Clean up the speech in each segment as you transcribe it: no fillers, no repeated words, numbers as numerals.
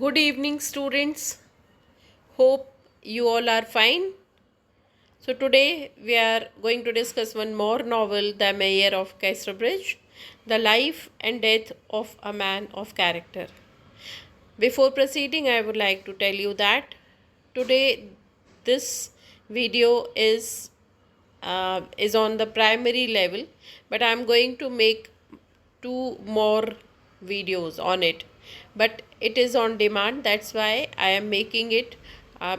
Good evening, students. Hope you all are fine. So, today we are going to discuss one more novel, The Mayor of Casterbridge, The Life and Death of a Man of Character. Before proceeding, I would like to tell you that today this video is on the primary level, but I am going to make two more videos on it, but it is on demand. That's why I am making it,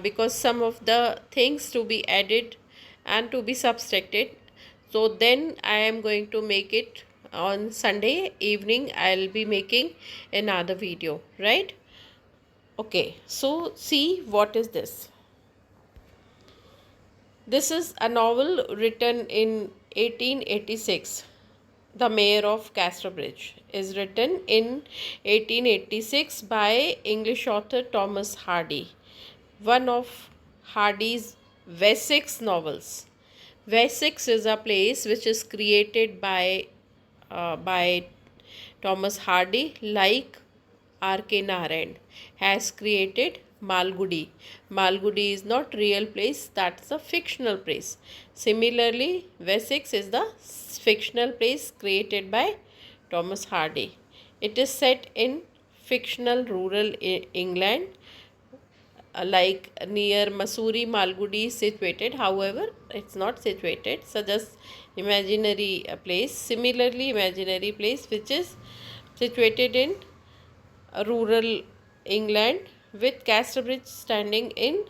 because some of the things to be added and to be subtracted. So then I am going to make it on Sunday evening. I'll be making another video, right? Okay, so see, what is this? This is a novel written in 1886. The Mayor of Casterbridge is written in 1886 by English author Thomas Hardy, one of Hardy's Wessex novels. Wessex is a place which is created by Thomas Hardy, like R.K. Narayan has created Malgudi. Malgudi is not real place, that's a fictional place. Similarly, Wessex is the fictional place created by Thomas Hardy. It is set in fictional rural England, like near Masuri. Malgudi is situated. However, it's not situated, so just imaginary place. Similarly, imaginary place which is situated in rural England, with Casterbridge standing in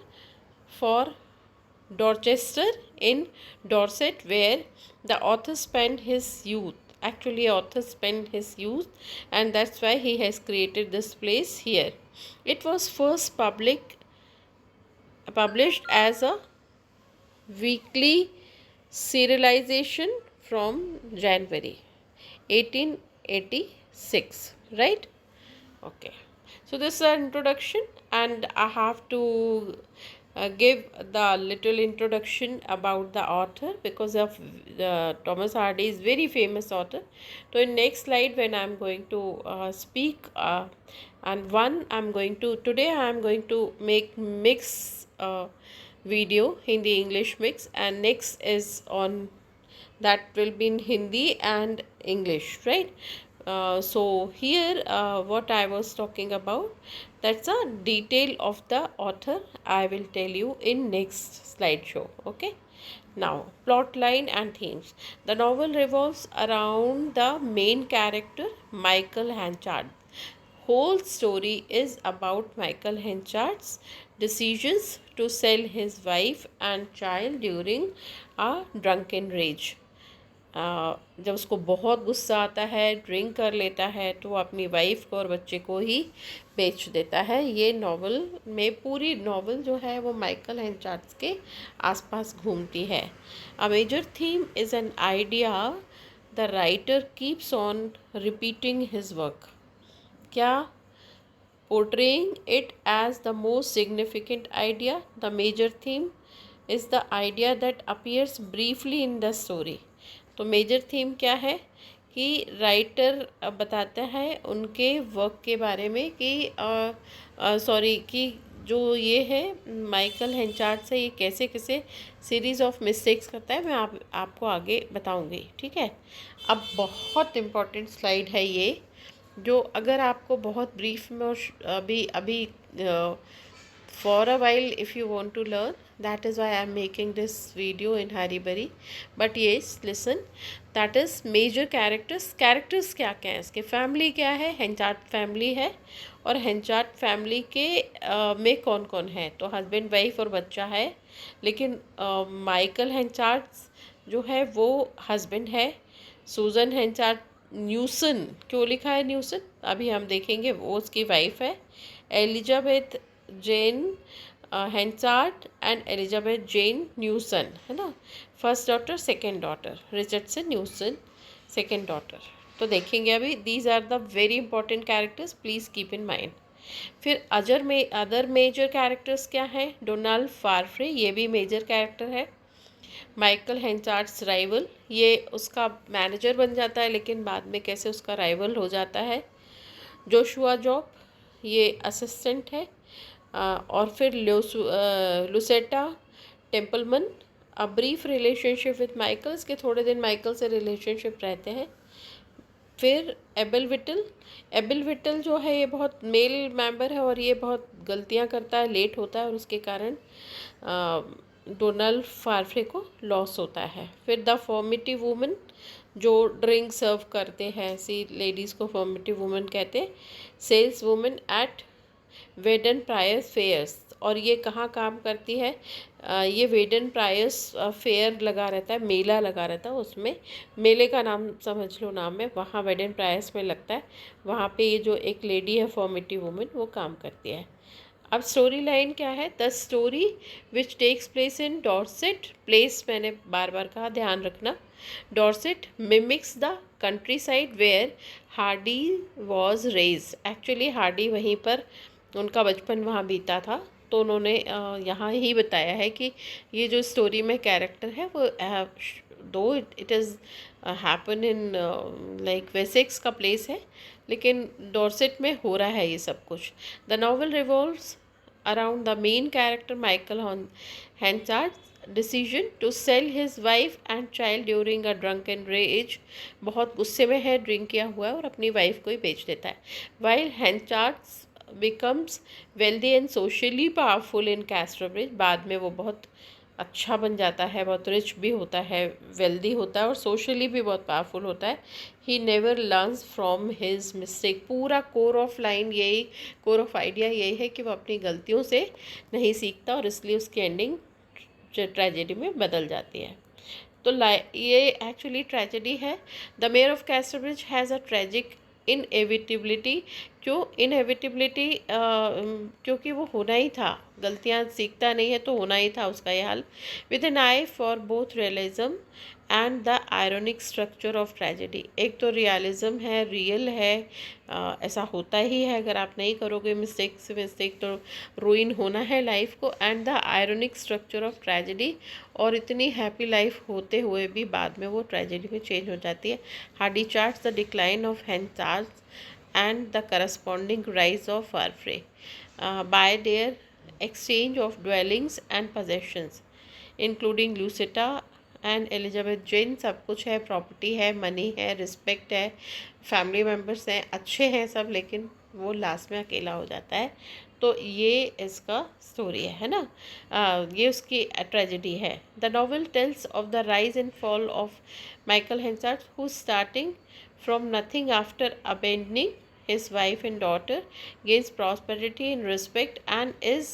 for Dorchester in Dorset, where the author spent his youth. Actually, author spent his youth, and that's why he has created this place here. It was first published as a weekly serialization from January 1886, right? Okay, so this is an introduction, and I have to give the little introduction about the author, because of Thomas Hardy is very famous author. So in next slide, when I'm going to speak, and one I'm going to today I'm going to make mix video, Hindi English mix, and next is on that will be in Hindi and English, right? So here, what I was talking about, that's a detail of the author. I will tell you in next slideshow. Okay. Now, plot line and themes. The novel revolves around the main character, Michael Hanchard. Whole story is about Michael Henchard's decisions to sell his wife and child during a drunken rage. जब उसको बहुत गुस्सा आता है, drink कर लेता है, तो वो अपनी वाइफ को और बच्चे को ही बेच देता है। ये नॉवल में पूरी नॉवल जो है वो माइकल हेंचार्ड्स के आसपास घूमती है। A major theme is an idea the writer keeps on repeating his work. क्या? Portraying it as the most significant idea, the major theme is the idea that appears briefly in the story. तो major theme क्या है कि writer बताता है उनके work के बारे में कि कि जो ये है माइकल हेंचार्ड से ये कैसे कैसे सीरीज़ ऑफ मिस्टेक्स करता है, मैं आपको आगे बताऊंगी, ठीक है। अब बहुत इम्पॉर्टेंट स्लाइड है ये, जो अगर आपको बहुत ब्रीफ में और अभी अभी for a while if you want to learn, that is why I am making this video in hurry burry, but yes, listen, that is major characters क्या क्या है इसके, फैमिली क्या है, हेंचार्ड फैमिली है, और हेंचार्ड फैमिली के में कौन कौन है, तो हस्बैंड वाइफ और बच्चा है, लेकिन माइकल हेंचार्ड जो है वो हस्बैंड है, सूजन हेंचार्ड न्यूसन, क्यों लिखा है न्यूसन अभी हम देखेंगे, वो उसकी वाइफ है, Elizabeth Jane Henchard and Elizabeth Jane Newson, है ना, first daughter second daughter, Richardson Newson second daughter. तो देखेंगे अभी, these are the very important characters, please keep in mind. फिर अदर मेजर कैरेक्टर्स क्या हैं, डोनाल्ड फारफ्रे, ये भी मेजर कैरेक्टर है, माइकल हेंचार्ड्स राइवल, ये उसका मैनेजर बन जाता है, लेकिन बाद में कैसे उसका राइवल हो जाता है। जोशुआ जॉब, ये असिस्टेंट है। और फिर Lucetta Templeman, a brief relationship with Michael, के थोड़े दिन माइकल से रिलेशनशिप रहते हैं। फिर एबिल विटल जो है ये बहुत मेल मेंबर है और ये बहुत गलतियां करता है, लेट होता है और उसके कारण डोनाल्ड फार्फे को लॉस होता है। फिर द फॉर्मेटिव वुमन जो ड्रिंक सर्व करते हैं, ऐसी लेडीज़ को फॉर्मेटिव वुमन कहते हैं। सेल्स वुमन एट वेडन प्रायस फेयर्स, और ये कहाँ काम करती है? ये वेडन प्रायस फेयर लगा रहता है, मेला लगा रहता है, उसमें मेले का नाम समझ लो नाम है, वहाँ वेडन प्रायस में लगता है, वहाँ पे ये जो एक लेडी है फॉर्मेटिव वुमन वो काम करती है। अब स्टोरी लाइन क्या है? The story which takes place in Dorset place, मैंने बार बार कहा ध्यान रखना, Dorset mimics the countryside where Hardy was raise. Actually Hardy वहीं पर उनका बचपन वहाँ बीता था, तो उन्होंने यहाँ ही बताया है कि ये जो स्टोरी में कैरेक्टर है वो दो it is happen in like Wessex का प्लेस है, लेकिन डॉर्सेट में हो रहा है ये सब कुछ। The novel revolves around the main character Michael Henchard's decision to sell his wife and child during a drunken rage. बहुत गुस्से में है, ड्रिंक किया हुआ है और अपनी वाइफ को ही बेच देता है। While Henchard's becomes wealthy and socially powerful in Casterbridge, बाद में वो बहुत अच्छा बन जाता है, बहुत रिच भी होता है, वेल्दी होता है और सोशली भी बहुत पावरफुल होता है। He never learns from his mistake. पूरा कोर ऑफ लाइन यही, कोर ऑफ आइडिया यही है कि वो अपनी गलतियों से नहीं सीखता और इसलिए उसकी एंडिंग ट्रेजेडी में बदल जाती है। तो ये एक्चुअली ट्रेजेडी है। The Mayor of Casterbridge has a tragic inevitability. क्यों इनएविटेबिलिटी? क्योंकि वो होना ही था, गलतियाँ सीखता नहीं है तो होना ही था उसका ये हाल। With an eye for both realism and the ironic structure of tragedy. एक तो रियलिज्म है, रियल है, ऐसा होता ही है, अगर आप नहीं करोगे मिस्टेक से मिस्टेक तो रूइन होना है लाइफ को। And the ironic structure of tragedy, और इतनी हैप्पी लाइफ होते हुए भी बाद में वो ट्रेजेडी में चेंज हो जाती है। Hardy charts the decline of Henchard's and the corresponding rise of Farfrae by their exchange of dwellings and possessions, including Lucetta and Elizabeth Jane. सब कुछ है, प्रॉपर्टी है, मनी है, रिस्पेक्ट है, फैमिली मेम्बर्स हैं, अच्छे हैं सब, लेकिन वो लास्ट में अकेला हो जाता है। तो ये इसका स्टोरी है ना, ये उसकी ट्रेजेडी है। The novel tells of the rise and fall of Michael Henchard, who starting from nothing after abandoning his wife and daughter gains prosperity and respect and is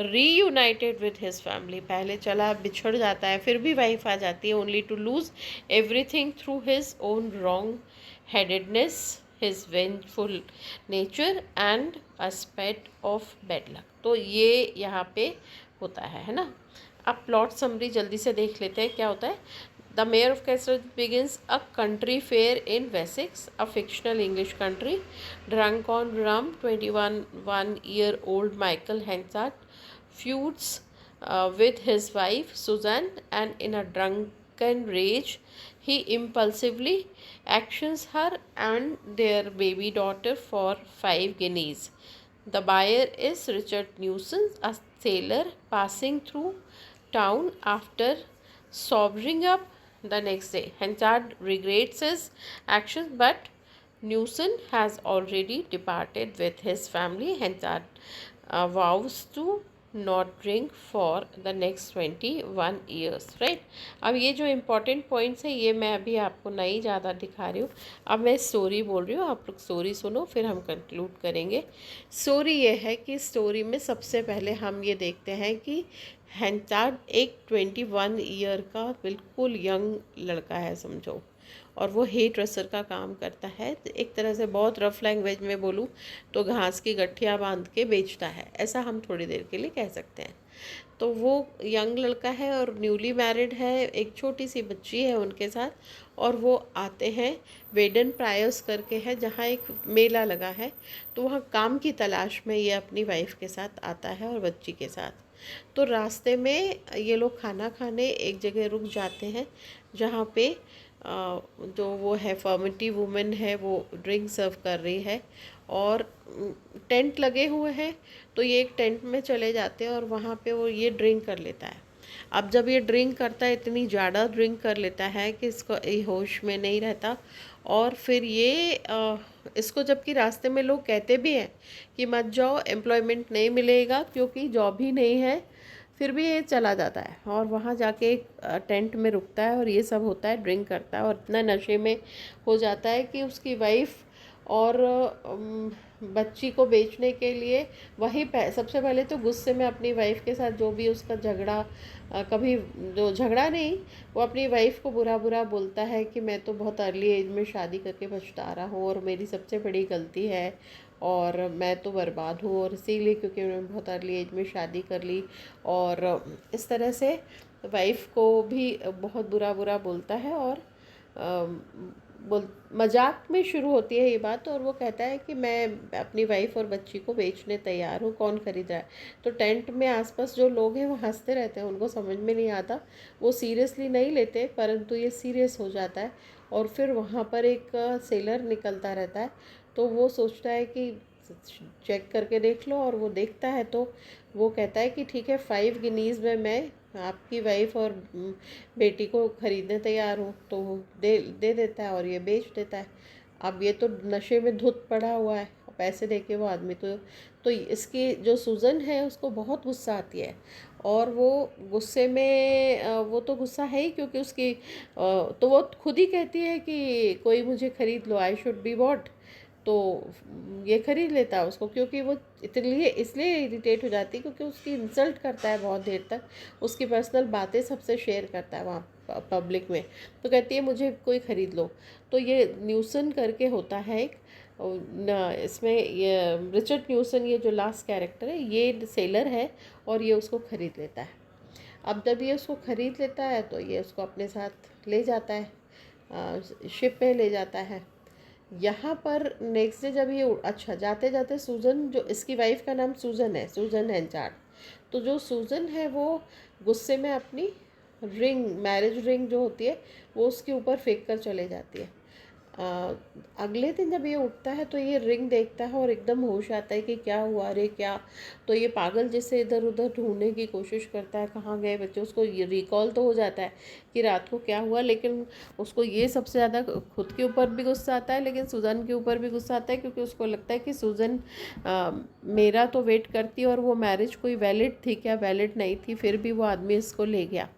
reunited with his family। पहले चला बिछड़ जाता है, फिर भी wife आ जाती है, only to lose everything through his own wrong headedness, his vengeful nature and a spate of bad luck। तो ये यहाँ पे होता है ना। अब प्लॉट समरी जल्दी से देख लेते हैं क्या होता है। The mayor of Castlereagh begins a country fair in Wessex, a fictional English country. Drunk on rum, 21-year-old Michael Hansard feuds with his wife Susan, and in a drunken rage, he impulsively actions her and their baby daughter for 5 guineas. The buyer is Richard Newson, a sailor passing through town after sobering up the next day. Henchard regrets his actions, but Newson has already departed with his family. Henchard vows to not drink for the next 21 years, right? अब ये जो important points हैं ये मैं अभी आपको नहीं ज़्यादा दिखा रही हूँ, अब मैं स्टोरी बोल रही हूँ, आप लोग स्टोरी सुनो फिर हम कंक्लूड करेंगे। स्टोरी ये है कि स्टोरी में सबसे पहले हम ये देखते हैं कि हैंचार्ड एक 21 ईयर का बिल्कुल यंग लड़का है समझो, और वो हेयर ड्रेसर का काम करता है। एक तरह से बहुत रफ लैंग्वेज में बोलूँ तो घास की गठिया बांध के बेचता है, ऐसा हम थोड़ी देर के लिए कह सकते हैं। तो वो यंग लड़का है और न्यूली मैरिड है, एक छोटी सी बच्ची है उनके साथ, और वो आते हैं वेडन प्रायस करके है जहाँ एक मेला लगा है, तो वहाँ काम की तलाश में ये अपनी वाइफ के साथ आता है और बच्ची के साथ। तो रास्ते में ये लोग खाना खाने एक जगह रुक जाते हैं जहाँ पे जो वो है फॉर्मेटिव वुमेन है वो ड्रिंक सर्व कर रही है, और टेंट लगे हुए हैं, तो ये एक टेंट में चले जाते हैं और वहाँ पे वो ये ड्रिंक कर लेता है। अब जब ये ड्रिंक करता है, इतनी ज़्यादा ड्रिंक कर लेता है कि इसको ये होश में नहीं रहता। और फिर ये इसको, जबकि रास्ते में लोग कहते भी हैं कि मत जाओ, एम्प्लॉयमेंट नहीं मिलेगा क्योंकि जॉब ही नहीं है, फिर भी ये चला जाता है और वहाँ जाके एक टेंट में रुकता है और ये सब होता है, ड्रिंक करता है और इतना नशे में हो जाता है कि उसकी वाइफ और बच्ची को बेचने के लिए वही सबसे पहले तो गुस्से में अपनी वाइफ के साथ जो भी उसका झगड़ा, कभी जो झगड़ा नहीं, वो अपनी वाइफ को बुरा बुरा बोलता है कि मैं तो बहुत अर्ली एज में शादी करके पछता रहा हूँ और मेरी सबसे बड़ी गलती है और मैं तो बर्बाद हूँ, और इसीलिए क्योंकि मैंने बहुत अर्ली एज में शादी कर ली। और इस तरह से वाइफ को भी बहुत बुरा बुरा बोलता है और बोल मजाक में शुरू होती है ये बात, और वो कहता है कि मैं अपनी वाइफ और बच्ची को बेचने तैयार हूँ, कौन खरीद रहा है। तो टेंट में आसपास जो लोग हैं वो हंसते रहते हैं, उनको समझ में नहीं आता, वो सीरियसली नहीं लेते, परंतु ये सीरियस हो जाता है। और फिर वहाँ पर एक सेलर निकलता रहता है, तो वो सोचता है कि चेक करके देख लो, और वो देखता है तो वो कहता है कि ठीक है, 5 गिनीज़ में मैं आपकी वाइफ और बेटी को ख़रीदने तैयार हूँ। तो वो दे देता है और ये बेच देता है। अब ये तो नशे में धुत पड़ा हुआ है, पैसे देके वो आदमी तो इसकी जो सूजन है उसको बहुत गुस्सा आती है, और वो गुस्से में वो तो गुस्सा है ही, क्योंकि उसकी तो वो खुद ही कहती है कि कोई मुझे ख़रीद लो, आई शुड बी बॉट। तो ये खरीद लेता है उसको, क्योंकि वो इसलिए इरिटेट हो जाती है क्योंकि उसकी इंसल्ट करता है बहुत देर तक, उसकी पर्सनल बातें सबसे शेयर करता है वहाँ पब्लिक में। तो कहती है मुझे कोई ख़रीद लो। तो ये न्यूसन करके होता है एक इसमें, ये रिचर्ड न्यूसन, ये जो लास्ट कैरेक्टर है, ये सेलर है और ये उसको ख़रीद लेता है। अब जब ये उसको ख़रीद लेता है तो ये उसको अपने साथ ले जाता है, शिप पे ले जाता है। यहाँ पर नेक्स्ट डे जब ये अच्छा, जाते जाते सूजन, जो इसकी वाइफ का नाम सूजन है, सूजन हेंचार्ड, तो जो सूजन है वो गुस्से में अपनी रिंग, मैरिज रिंग जो होती है, वो उसके ऊपर फेंक कर चले जाती है। अगले दिन जब ये उठता है तो ये रिंग देखता है और एकदम होश आता है कि क्या हुआ, अरे क्या। तो ये पागल जैसे इधर उधर ढूंढने की कोशिश करता है, कहाँ गए बच्चे। उसको ये रिकॉल तो हो जाता है कि रात को क्या हुआ, लेकिन उसको ये सबसे ज़्यादा खुद के ऊपर भी गुस्सा आता है, लेकिन सूजन के ऊपर भी गुस्सा आता है, क्योंकि उसको लगता है कि सूजन मेरा तो वेट करती, और वो मैरिज कोई वैलिड थी क्या, वैलिड नहीं थी, फिर भी वो आदमी इसको ले गया।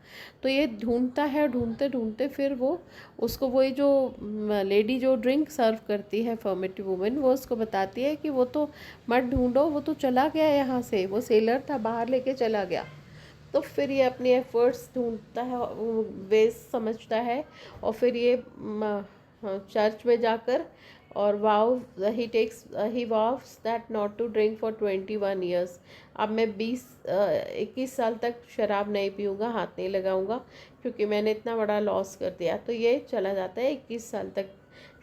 तो ये ढूंढता है, ढूंढते ढूंढते फिर वो उसको, वही जो लेडी जो ड्रिंक सर्व करती है, फर्मेटिव वुमेन, वो उसको बताती है कि वो तो मत ढूंढो, वो तो चला गया यहाँ से, वो सेलर था, बाहर लेके चला गया। तो फिर ये अपनी एफर्ट्स ढूंढता है, वेस्ट समझता है, और फिर ये चर्च में जाकर और he vows that not to drink for 21 years. अब मैं 21 साल तक शराब नहीं पीऊँगा, हाथ नहीं लगाऊंगा, क्योंकि मैंने इतना बड़ा लॉस कर दिया। तो ये चला जाता है 21 साल तक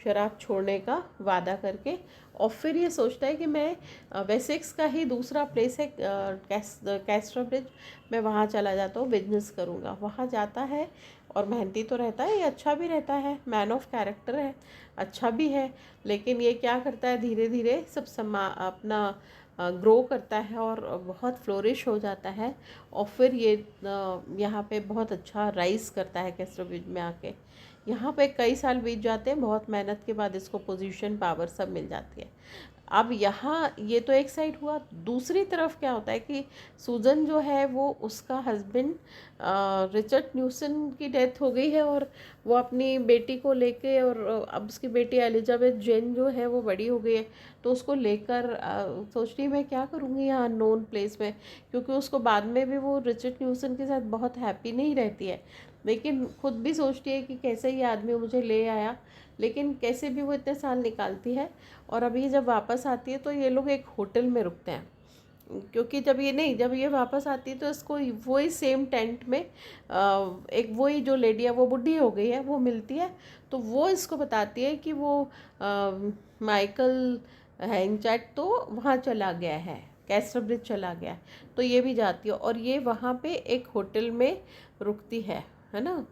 शराब छोड़ने का वादा करके। और फिर ये सोचता है कि मैं वेसेक्स का ही दूसरा प्लेस है, कैस्टर ब्रिज, मैं वहाँ चला जाता हूँ, बिजनेस करूँगा। वहाँ जाता है और मेहनती तो रहता है, ये अच्छा भी रहता है, मैन ऑफ कैरेक्टर है, अच्छा भी है। लेकिन ये क्या करता है, धीरे धीरे सब अपना ग्रो करता है और बहुत फ्लोरिश हो जाता है। और फिर ये यहाँ पे बहुत अच्छा राइज करता है कैस्टर ब्रिज में आके। यहाँ पे कई साल बीत जाते हैं, बहुत मेहनत के बाद इसको पोजीशन, पावर सब मिल जाती है। अब यहाँ ये तो एक साइड हुआ, दूसरी तरफ क्या होता है कि सूजन जो है वो, उसका हस्बैंड रिचर्ड न्यूसन की डेथ हो गई है, और वो अपनी बेटी को लेके, और अब उसकी बेटी एलिजाबेथ जेन जो है वो बड़ी हो गई है, तो उसको लेकर सोच रही मैं क्या करूँगी यहाँ अननोन प्लेस में, क्योंकि उसको बाद में भी वो रिचर्ड न्यूसन के साथ बहुत हैप्पी नहीं रहती है, लेकिन खुद भी सोचती है कि कैसे ये आदमी मुझे ले आया, लेकिन कैसे भी वो इतने साल निकालती है। और अभी जब वापस आती है तो ये लोग एक होटल में रुकते हैं, क्योंकि जब ये वापस आती है तो इसको वही सेम टेंट में एक वही जो लेडी है, वो बुढ़ी हो गई है, वो मिलती है। तो वो इसको बताती है कि वो माइकल हैंगचैट तो वहाँ चला गया है, कैस्टर ब्रिज चला गया है। तो ये भी जाती है और ये वहाँ पे एक होटल में रुकती है ना।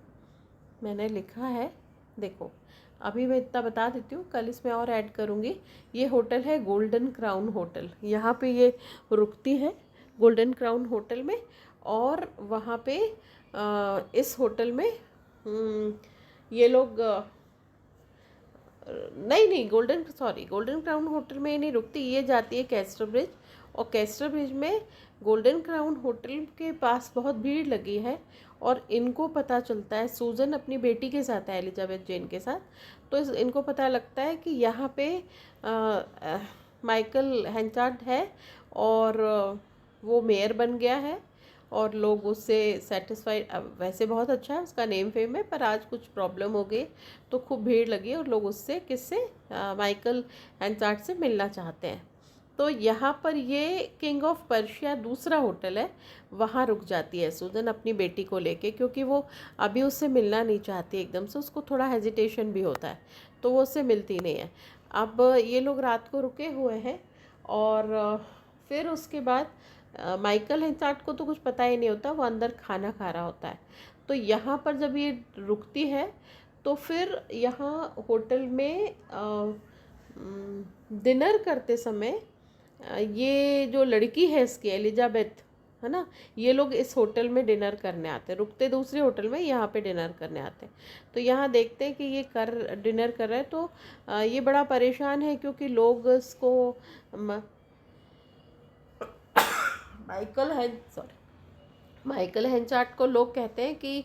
मैंने लिखा है, देखो, अभी मैं इतना बता देती हूँ, कल इसमें और ऐड करूँगी। ये होटल है गोल्डन क्राउन होटल, यहाँ पे ये रुकती है गोल्डन क्राउन होटल में। और वहाँ पे इस होटल में ये लोग नहीं गोल्डन क्राउन होटल में नहीं रुकती, ये जाती है कैस्टर ब्रिज। और कैस्टर ब्रिज में गोल्डन क्राउन होटल के पास बहुत भीड़ लगी है, और इनको पता चलता है, सूजन अपनी बेटी के साथ है, एलिजाबेथ जेन के साथ, तो इनको पता लगता है कि यहाँ पे माइकल हेंचार्ड है, और वो मेयर बन गया है, और लोग उससे सेटिस्फाइड। वैसे बहुत अच्छा है, उसका नेम फेम है, पर आज कुछ प्रॉब्लम हो गई तो खूब भीड़ लगी, और लोग उससे माइकल हेंचार्ड से मिलना चाहते हैं। तो यहाँ पर ये किंग ऑफ पर्शिया दूसरा होटल है, वहाँ रुक जाती है सूजन अपनी बेटी को लेके, क्योंकि वो अभी उससे मिलना नहीं चाहती एकदम से, उसको थोड़ा हेजिटेशन भी होता है, तो वो उससे मिलती नहीं है। अब ये लोग रात को रुके हुए हैं, और फिर उसके बाद माइकल हेंचार्ड को तो कुछ पता ही नहीं होता, वो अंदर खाना खा रहा होता है। तो यहाँ पर जब ये रुकती है, तो फिर यहाँ होटल में डिनर करते समय ये जो लड़की है इसकी, एलिजाबेथ है ना, ये लोग इस होटल में डिनर करने आते हैं, रुकते दूसरे होटल में, यहाँ पे डिनर करने आते हैं। तो यहाँ देखते हैं कि ये डिनर कर रहे हैं, तो ये बड़ा परेशान है, क्योंकि लोग इसको माइकल हेंचार्ड को लोग कहते हैं कि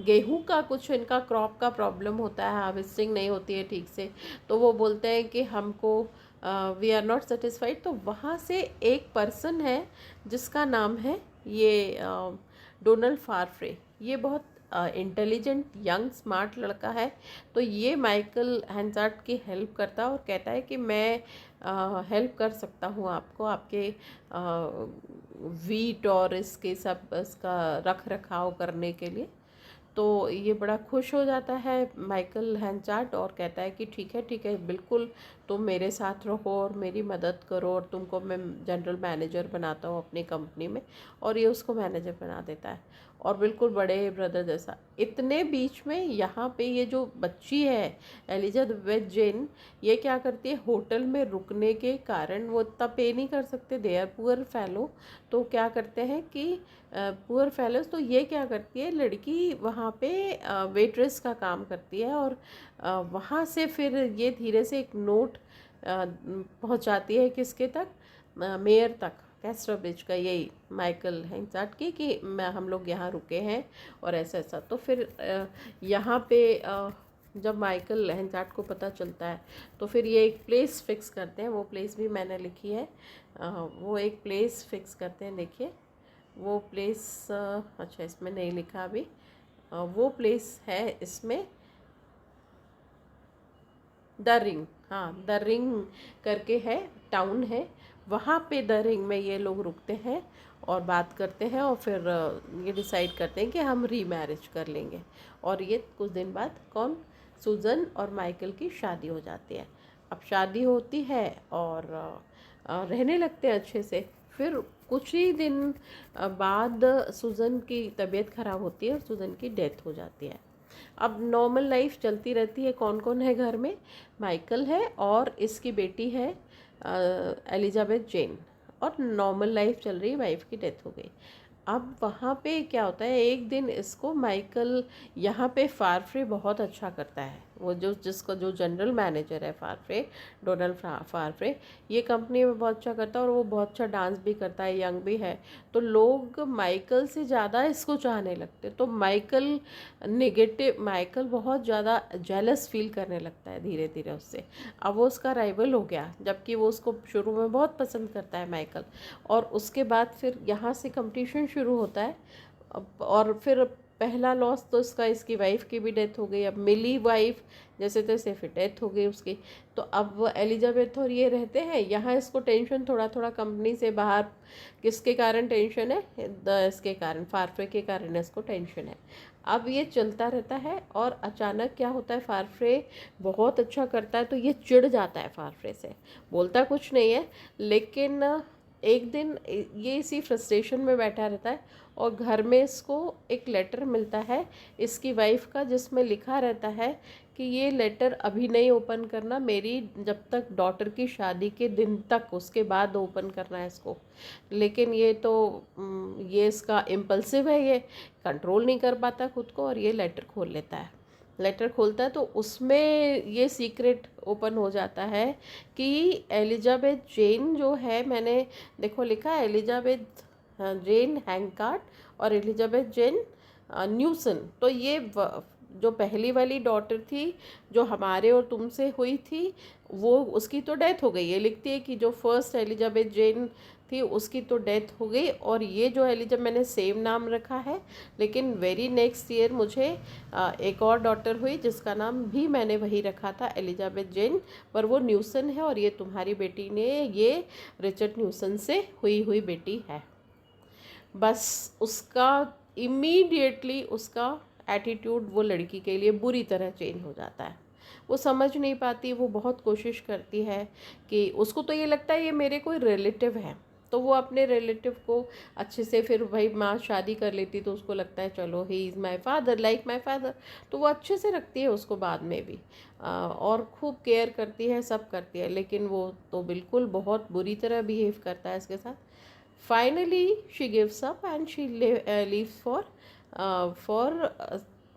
गेहूं का कुछ इनका क्रॉप का प्रॉब्लम होता है, हार्वेस्टिंग नहीं होती है ठीक से, तो वो बोलते हैं कि हमको वी आर नॉट सेटिस्फाइड। तो वहाँ से एक पर्सन है जिसका नाम है ये डोनाल्ड फारफ्रे, ये बहुत इंटेलिजेंट यंग स्मार्ट लड़का है। तो ये माइकल हेंचार्ड की हेल्प करता है, और कहता है कि मैं हेल्प कर सकता हूँ आपको, आपके वीट और इसका रख रखाव करने के लिए। तो ये बड़ा खुश हो जाता है माइकल हेंचार्ड, और कहता है कि ठीक है बिल्कुल, तुम मेरे साथ रहो और मेरी मदद करो, और तुमको मैं जनरल मैनेजर बनाता हूँ अपनी कंपनी में। और ये उसको मैनेजर बना देता है, और बिल्कुल बड़े ब्रदर जैसा। इतने बीच में यहाँ पे ये जो बच्ची है एलिजाबेथ जेन, ये क्या करती है, होटल में रुकने के कारण वो इतना पे नहीं कर सकते, दे आर पुअर फेलो। तो क्या करते हैं कि पुअर फेलोज, तो ये क्या करती है लड़की, वहाँ पे वेट्रेस का काम करती है, और वहाँ से फिर ये धीरे से एक नोट पहुँचाती है किसके तक, मेयर तक, कैस्टर ब्रिज का, यही माइकल हेंचार्ड की, कि हम लोग यहाँ रुके हैं और ऐसा ऐसा। तो फिर यहाँ पे जब माइकल हेंचार्ड को पता चलता है, तो फिर ये एक प्लेस फिक्स करते हैं, वो प्लेस भी मैंने लिखी है, वो एक प्लेस फिक्स करते हैं। देखिए वो प्लेस, अच्छा इसमें नहीं लिखा अभी, वो प्लेस है इसमें द रिंग, हाँ द रिंग करके है, टाउन है, वहाँ पे द रिंग में ये लोग रुकते हैं और बात करते हैं, और फिर ये डिसाइड करते हैं कि हम रीमैरिज कर लेंगे। और ये कुछ दिन बाद सूजन और माइकल की शादी हो जाती है। अब शादी होती है और रहने लगते हैं अच्छे से। फिर कुछ ही दिन बाद सूजन की तबीयत ख़राब होती है और सूजन की डेथ हो जाती है। अब नॉर्मल लाइफ चलती रहती है। कौन कौन है घर में, माइकल है और इसकी बेटी है एलिजाबेथ जेन, और नॉर्मल लाइफ चल रही, वाइफ की डेथ हो गई। अब वहाँ पे क्या होता है, एक दिन इसको माइकल, यहाँ पे फारफ्रे बहुत अच्छा करता है, वो जो जनरल मैनेजर है फारफ्रे, डोनाल्ड फारफ्रे, ये कंपनी में बहुत अच्छा करता है, और वो बहुत अच्छा डांस भी करता है, यंग भी है, तो लोग माइकल से ज़्यादा इसको चाहने लगते। तो माइकल बहुत ज़्यादा जेलस फील करने लगता है धीरे धीरे उससे। अब वो उसका राइवल हो गया, जबकि वो उसको शुरू में बहुत पसंद करता है माइकल। और उसके बाद फिर यहाँ से कंपटीशन शुरू होता है। और फिर पहला लॉस तो इसकी वाइफ की भी डेथ हो गई। अब मिली वाइफ जैसे तैसे फिर डेथ हो गई उसकी। तो अब वो एलिजाबेथ और ये रहते हैं यहाँ। इसको टेंशन थोड़ा थोड़ा कंपनी से बाहर, किसके कारण टेंशन है, इसके कारण, फारफ्रे के कारण इसको टेंशन है। अब ये चलता रहता है, और अचानक क्या होता है, फारफ्रे बहुत अच्छा करता है तो ये चिढ़ जाता है फारफ्रे से, बोलता कुछ नहीं है, लेकिन एक दिन ये इसी फ्रस्ट्रेशन में बैठा रहता है, और घर में इसको एक लेटर मिलता है इसकी वाइफ का, जिसमें लिखा रहता है कि ये लेटर अभी नहीं ओपन करना, मेरी जब तक डॉटर की शादी के दिन तक, उसके बाद ओपन करना है इसको। लेकिन ये तो ये इसका इम्पल्सिव है, ये कंट्रोल नहीं कर पाता खुद को और ये लेटर खोल लेता है। लेटर खोलता है तो उसमें ये सीक्रेट ओपन हो जाता है कि एलिजाबेथ जेन जो है, मैंने देखो लिखा है एलिजाबेथ जेन हैंकार्ट और एलिजाबेथ जेन न्यूसन। तो ये जो पहली वाली डॉटर थी जो हमारे और तुमसे हुई थी, वो उसकी तो डेथ हो गई। ये लिखती है कि जो फर्स्ट एलिजाबेथ जेन थी उसकी तो डेथ हो गई, और ये जो एलिजाबेथ, मैंने सेम नाम रखा है, लेकिन वेरी नेक्स्ट ईयर मुझे एक और डॉटर हुई जिसका नाम भी मैंने वही रखा था, एलिजाबेथ जेन, पर वो न्यूसन है, और ये तुम्हारी बेटी ने ये रिचर्ड न्यूसन से हुई हुई बेटी है। बस उसका इमीडिएटली उसका एटीट्यूड वो लड़की के लिए बुरी तरह चेंज हो जाता है। वो समझ नहीं पाती, वो बहुत कोशिश करती है कि, उसको तो ये लगता है ये मेरे कोई रिलेटिव है, तो वो अपने रिलेटिव को अच्छे से, फिर भाई माँ शादी कर लेती तो उसको लगता है चलो he is my father, like my father, तो वो अच्छे से रखती है उसको बाद में भी, और खूब केयर करती है, सब करती है। लेकिन वो तो बिल्कुल बहुत बुरी तरह बिहेव करता है इसके साथ। Finally, she gives up and she leaves for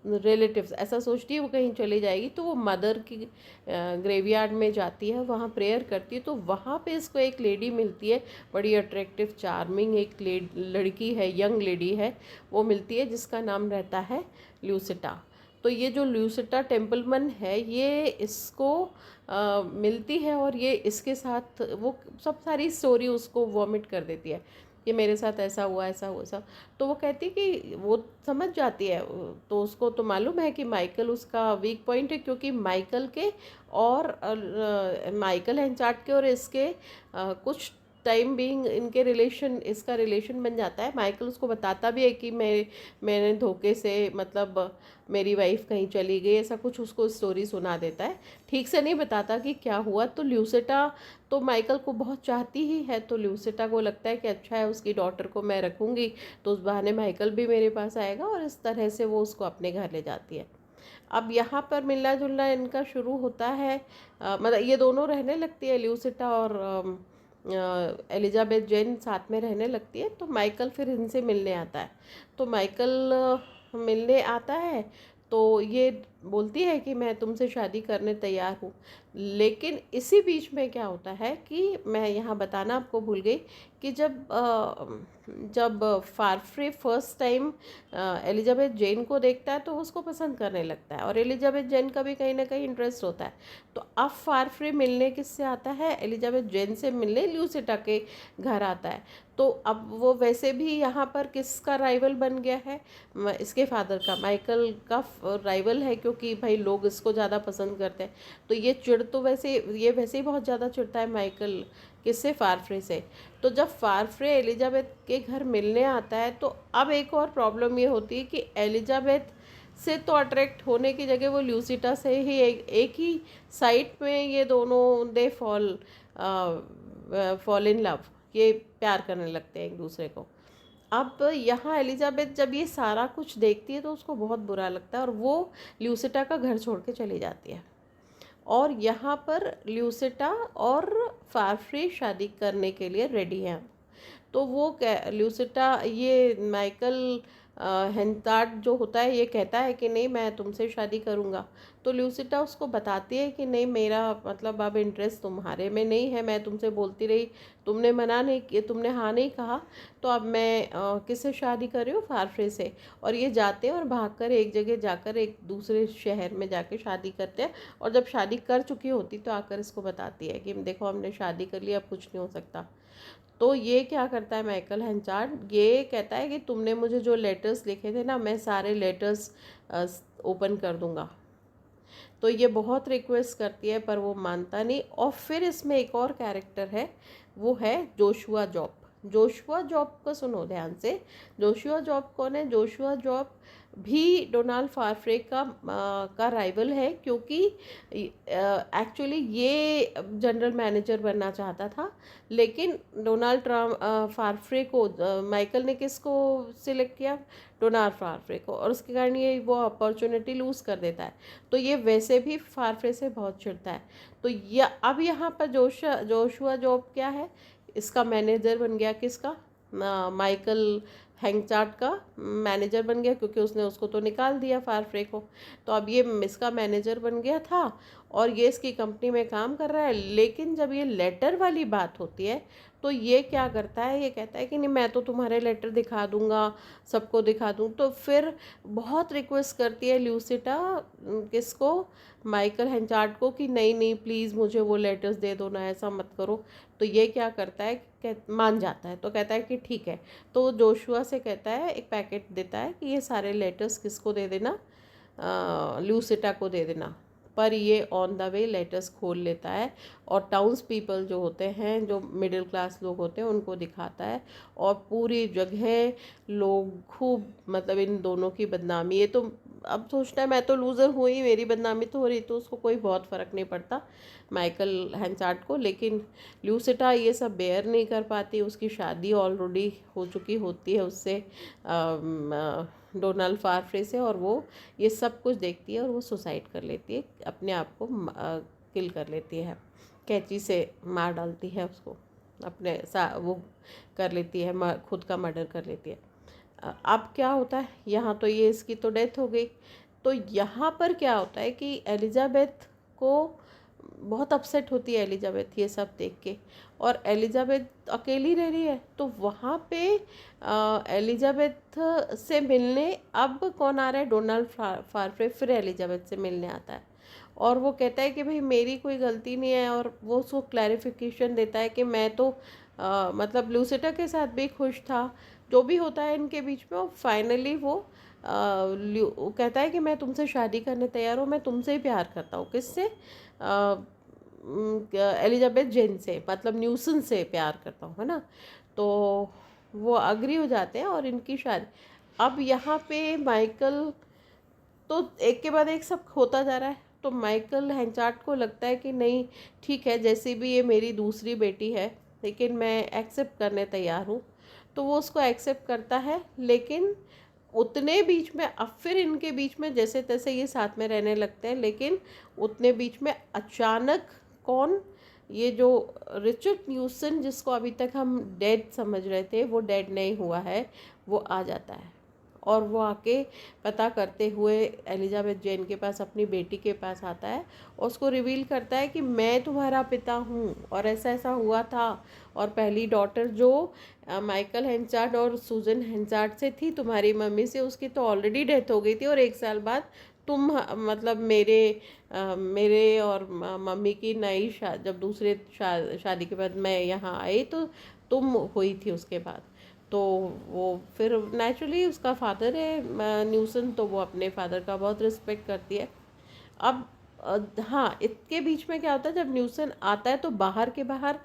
relatives। ऐसा सोचती है वो कहीं चली जाएगी, तो वो मदर की ग्रेवयार्ड में जाती है, वहाँ प्रेयर करती है। तो वहाँ पे इसको एक लेडी मिलती है, बड़ी अट्रैक्टिव चार्मिंग एक लड़की है, यंग लेडी है, वो मिलती है जिसका नाम रहता है ल्यूसिटा। तो ये जो ल्यूसिटा टेम्पलमन है, ये इसको मिलती है और ये इसके साथ वो सब सारी स्टोरी उसको वॉमिट कर देती है कि मेरे साथ ऐसा हुआ, ऐसा हुआ, ऐसा। तो वो कहती है कि वो समझ जाती है, तो उसको तो मालूम है कि माइकल उसका वीक पॉइंट है, क्योंकि माइकल के और माइकल हेंचार्ट के और इसके कुछ टाइम बीइंग इनके रिलेशन, इसका रिलेशन बन जाता है। माइकल उसको बताता भी है कि मैंने धोखे से, मतलब मेरी वाइफ कहीं चली गई, ऐसा कुछ उसको स्टोरी सुना देता है। ठीक से नहीं बताता कि क्या हुआ। तो ल्यूसिटा तो माइकल को बहुत चाहती ही है, तो ल्यूसिटा को लगता है कि अच्छा है, उसकी डॉटर को मैं रखूँगी तो उस बहाने माइकल भी मेरे पास आएगा, और इस तरह से वो उसको अपने घर ले जाती है। अब यहाँ पर मिलना जुलना इनका शुरू होता है, मतलब ये दोनों रहने लगती है, ल्यूसिटा और एलिजाबेथ जेन साथ में रहने लगती है। तो माइकल फिर इनसे मिलने आता है। तो माइकल मिलने आता है तो ये बोलती है कि मैं तुमसे शादी करने तैयार हूँ। लेकिन इसी बीच में क्या होता है कि मैं यहाँ बताना आपको भूल गई कि जब फारफ्रे फर्स्ट टाइम एलिजाबेथ जेन को देखता है तो उसको पसंद करने लगता है, और एलिजाबेथ जेन का भी कहीं ना कहीं इंटरेस्ट होता है। तो अब फारफ्रे मिलने किससे आता है, एलिजाबेथ जेन से मिलने ल्यूसिटा के घर आता है। तो अब वो वैसे भी यहाँ पर किसका राइवल बन गया है, इसके फादर का, माइकल का राइवल है, क्योंकि भाई लोग इसको ज़्यादा पसंद करते हैं। तो ये चिढ़ तो वैसे ही बहुत ज़्यादा चिढ़ता है माइकल, किससे, फारफ्रे से। तो जब फारफ्रे एलिजाबेथ के घर मिलने आता है तो अब एक और प्रॉब्लम ये होती है कि एलिजाबेथ से तो अट्रैक्ट होने की जगह वो ल्यूसिटा से ही एक ही साइट में ये दोनों दे फॉल इन लव, ये प्यार करने लगते हैं एक दूसरे को। अब यहाँ एलिजाबेथ जब ये सारा कुछ देखती है तो उसको बहुत बुरा लगता है, और वो ल्यूसिटा का घर छोड़ के चली जाती है। और यहाँ पर ल्यूसिटा और फारफ्रे शादी करने के लिए रेडी हैं। तो वो ल्यूसिटा, ये माइकल हेंटार्ट जो होता है, ये कहता है कि नहीं मैं तुमसे शादी करूँगा। तो ल्यूसिटा उसको बताती है कि नहीं, मेरा मतलब अब इंटरेस्ट तुम्हारे में नहीं है, मैं तुमसे बोलती रही, तुमने मना नहीं किया, तुमने हाँ नहीं कहा, तो अब मैं किससे शादी कर रही हूँ, फारफ्रे से। और ये जाते हैं और भागकर एक जगह जाकर एक दूसरे शहर में जाके शादी करते हैं। और जब शादी कर चुकी होती तो आकर इसको बताती है कि देखो हमने शादी कर ली, अब कुछ नहीं हो सकता। तो ये क्या करता है माइकल हेंचार्ट, ये कहता है कि तुमने मुझे जो लेटर्स लिखे थे ना, मैं सारे लेटर्स ओपन कर दूंगा। तो ये बहुत रिक्वेस्ट करती है पर वो मानता नहीं। और फिर इसमें एक और कैरेक्टर है, वो है जोशुआ जॉब। जोशुआ जॉब को सुनो ध्यान से। जोशुआ जॉब कौन है, जोशुआ जॉब भी डोनाल्ड फारफ्रे का राइवल है, क्योंकि एक्चुअली ये जनरल मैनेजर बनना चाहता था, लेकिन डोनाल्ड फारफ्रे को माइकल ने किसको सिलेक्ट किया, डोनाल्ड फारफ्रे को, और उसके कारण ये वो अपॉर्चुनिटी लूज़ कर देता है। तो ये वैसे भी फारफ्रे से बहुत चिढ़ता है। तो अब यहाँ पर जोशुआ जॉब क्या है, इसका मैनेजर बन गया, किसका, माइकल हैंगचार्ट का मैनेजर बन गया, क्योंकि उसने उसको तो निकाल दिया फारफ्रे को। तो अब ये इसका मैनेजर बन गया था और ये इसकी कंपनी में काम कर रहा है। लेकिन जब ये लेटर वाली बात होती है तो ये क्या करता है, ये कहता है कि नहीं मैं तो तुम्हारे लेटर दिखा दूंगा, सबको दिखा दूँ। तो फिर बहुत रिक्वेस्ट करती है ल्यूसिटा, किसको, माइकल हैंचार्ट को, कि नहीं नहीं प्लीज़ मुझे वो लेटर्स दे दो ना, ऐसा मत करो। तो ये क्या करता है, मान जाता है, तो कहता है कि ठीक है। तो जोशुआ से कहता है, एक पैकेट देता है कि ये सारे लेटर्स किसको दे देना, ल्यूसिटा को दे देना। पर ये ऑन द वे लेटर्स खोल लेता है और टाउन्स पीपल जो होते हैं, जो मिडिल क्लास लोग होते हैं, उनको दिखाता है। और पूरी जगह लोग खूब, मतलब इन दोनों की बदनामी, ये तो अब सोचता है मैं तो लूज़र हूँ ही, मेरी बदनामी तो हो रही, तो उसको कोई बहुत फ़र्क नहीं पड़ता माइकल हैंचार्ट को। लेकिन ल्यूसिटा ये सब बेयर नहीं कर पाती, उसकी शादी ऑलरेडी हो चुकी होती है उससे, डोनाल्ड फारफ्रे से, और वो ये सब कुछ देखती है और वो सुसाइड कर लेती है, अपने आप को किल कर लेती है, कैंची से मार डालती है उसको, अपने वो कर लेती है, खुद का मर्डर कर लेती है। अब क्या होता है यहाँ, तो ये इसकी तो डेथ हो गई। तो यहाँ पर क्या होता है कि एलिजाबेथ को बहुत अपसेट होती है, एलिजाबेथ ये सब देख के, और एलिजाबेथ अकेली रह रही है। तो वहाँ पे एलिजाबेथ से मिलने अब कौन आ रहा है, डोनाल्ड फारफ्रे फिर एलिजाबेथ से मिलने आता है। और वो कहता है कि भाई मेरी कोई गलती नहीं है, और वो उसको क्लैरिफिकेशन देता है कि मैं तो मतलब लूसिटा के साथ भी खुश था, जो भी होता है इनके बीच में। और फाइनली वो कहता है कि मैं तुमसे शादी करने तैयार हूँ, मैं तुमसे ही प्यार करता हूँ। किससे, एलिजाबेथ जेन से, मतलब न्यूसन से प्यार करता हूँ, है ना। तो वो अग्री हो जाते हैं और इनकी शादी। अब यहाँ पे माइकल, तो एक के बाद एक सब होता जा रहा है। तो माइकल हैंचार्ट को लगता है कि नहीं ठीक है, जैसे भी ये मेरी दूसरी बेटी है, लेकिन मैं एक्सेप्ट करने तैयार हूँ। तो वो उसको एक्सेप्ट करता है। लेकिन उतने बीच में अब फिर इनके बीच में जैसे तैसे ये साथ में रहने लगते हैं, लेकिन उतने बीच में अचानक कौन, ये जो रिचर्ड न्यूसन, जिसको अभी तक हम डेड समझ रहे थे, वो डेड नहीं हुआ है, वो आ जाता है। और वो आके पता करते हुए एलिजाबेथ जेन के पास, अपनी बेटी के पास आता है और उसको रिवील करता है कि मैं तुम्हारा पिता हूँ और ऐसा ऐसा हुआ था। और पहली डॉटर जो माइकल हैंचार्ट और सूजन हैंचार्ट से थी, तुम्हारी मम्मी से, उसकी तो ऑलरेडी डेथ हो गई थी, और 1 साल बाद तुम, मतलब मेरे और मम्मी की नई जब दूसरे शादी के बाद मैं यहाँ आई, तो तुम हुई थी उसके बाद। तो वो फिर नेचुरली, उसका फादर है न्यूसन, तो वो अपने फादर का बहुत रिस्पेक्ट करती है। अब हाँ, इसके बीच में क्या होता है, जब न्यूसन आता है तो बाहर के बाहर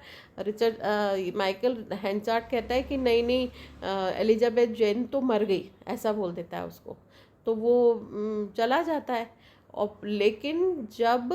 माइकल हैंचार्ट कहता है कि नहीं नहीं, एलिजाबेथ जेन तो मर गई, ऐसा बोल देता है उसको। तो वो चला जाता है। और लेकिन जब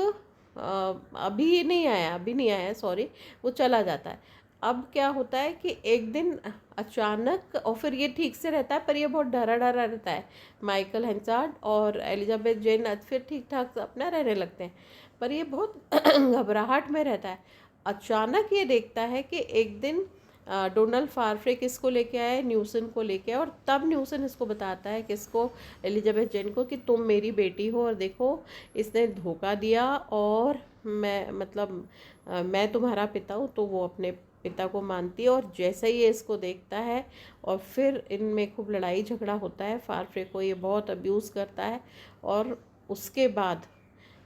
अभी नहीं आया, सॉरी, वो चला जाता है। अब क्या होता है कि एक दिन अचानक, और फिर ये ठीक से रहता है, पर ये बहुत डरा डरा रहता है, माइकल हैंचार्ड और एलिजाबेथ जेन फिर ठीक ठाक अपना रहने लगते हैं, पर ये बहुत घबराहट में रहता है। अचानक ये देखता है कि एक दिन डोनाल्ड फारफ्रे किसको लेके आया है, न्यूसन को लेके आया, और तब न्यूसन इसको बताता है, किसको, एलिजाबेथ जेन को, कि तुम मेरी बेटी हो और देखो इसने धोखा दिया, और मैं, मतलब मैं तुम्हारा पिता हूँ। तो वो अपने पिता को मानती है, और जैसे ही ये इसको देखता है, और फिर इनमें खूब लड़ाई झगड़ा होता है, फारफ्रे को ये बहुत अब्यूज़ करता है, और उसके बाद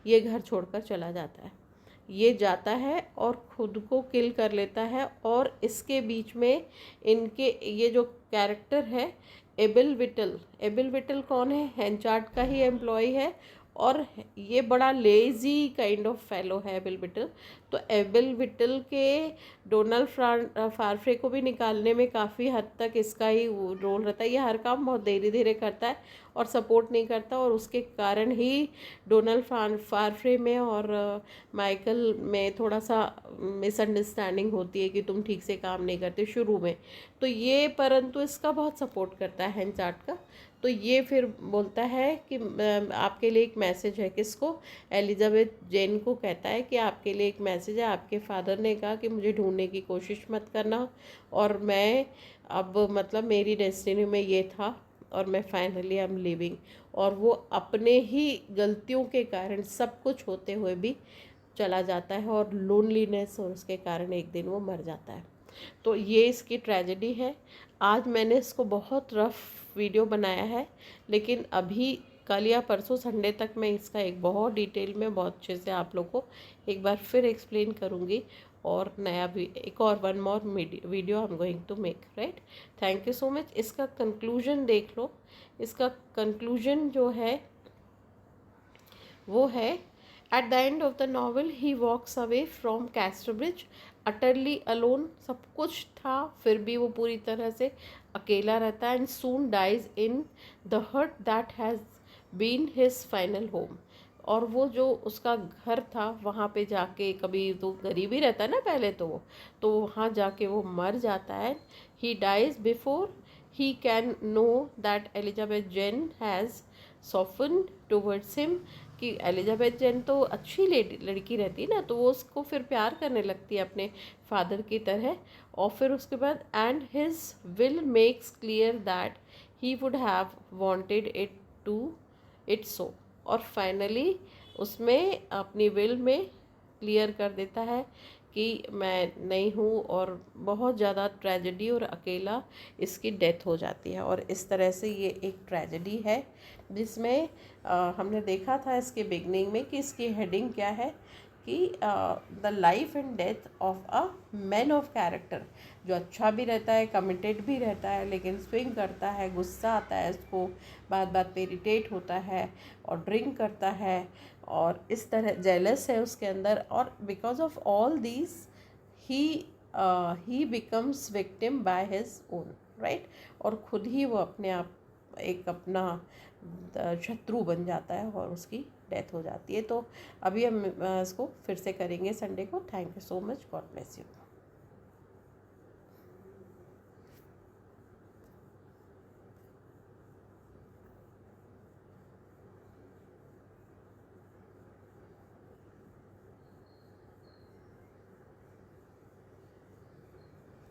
ये घर छोड़कर चला जाता है। ये जाता है और खुद को किल कर लेता है। और इसके बीच में इनके ये जो कैरेक्टर है, एबिल विटल कौन है, हैंचार्ट का ही एम्प्लॉय है, और ये बड़ा लेज़ी काइंड ऑफ फेलो है एबिल विटल। तो एबिल विटल के डोनाल्ड फारफ्रे को भी निकालने में काफ़ी हद तक इसका ही रोल रहता है। ये हर काम बहुत धीरे धीरे करता है और सपोर्ट नहीं करता, और उसके कारण ही डोनाल्ड फारफ्रे में और माइकल में थोड़ा सा मिसअंडरस्टैंडिंग होती है कि तुम ठीक से काम नहीं करते शुरू में। तो ये परंतु इसका बहुत सपोर्ट करता है हेंचार्ट का। तो ये फिर बोलता है कि आपके लिए एक मैसेज है, किसको, एलिजाबेथ जेन को कहता है कि आपके लिए एक मैसेज है, आपके फादर ने कहा कि मुझे ढूंढने की कोशिश मत करना, और मैं अब मतलब मेरी डेस्टिनी में ये था और मैं फाइनली आई एम लिविंग। और वो अपने ही गलतियों के कारण सब कुछ होते हुए भी चला जाता है, और लोनलीनेस और उसके कारण एक दिन वो मर जाता है। तो ये इसकी ट्रेजेडी है। आज मैंने इसको बहुत रफ वीडियो बनाया है, लेकिन अभी कल या परसों संडे तक मैं इसका एक बहुत डिटेल में बहुत अच्छे से आप लोग को एक बार फिर एक्सप्लेन करूँगी, और नया भी एक और one more video I am going to make, right. Thank you so much. इसका कंक्लूजन देख लो। इसका कंक्लूजन जो है वो है, at the end of the novel he walks away from Casterbridge utterly alone. सब कुछ था फिर भी वो पूरी तरह से अकेला रहता है, and soon dies in the hut that has been his final home. और वो जो उसका घर था वहाँ पे जाके, कभी तो गरीब ही रहता है ना पहले तो वहाँ जाके वो मर जाता है। He dies before he can know that Elizabeth Jane has soften towards him, कि एलिजाबेथ जेन तो अच्छी लड़की रहती है ना, तो वो उसको फिर प्यार करने लगती है अपने फादर की तरह। और फिर उसके बाद and his will makes clear that he would have wanted it to it so. और फाइनली उसमें अपनी विल में क्लियर कर देता है कि मैं नहीं हूँ, और बहुत ज़्यादा ट्रेजेडी और अकेला इसकी डेथ हो जाती है। और इस तरह से ये एक ट्रेजेडी है जिसमें हमने देखा था इसके बिगनिंग में कि इसकी हेडिंग क्या है, कि the life and death of a man of character, जो अच्छा भी रहता है, कमिटेड भी रहता है, लेकिन स्विंग करता है, गुस्सा आता है इसको, बात बात पे इरिटेट होता है और ड्रिंक करता है, और इस तरह जेलस है उसके अंदर, और because of all these he becomes victim by his own, right. और खुद ही वो अपने आप एक अपना शत्रु बन जाता है और उसकी डेथ हो जाती है। तो अभी हम इसको फिर से करेंगे संडे को। Thank you so much. God bless you.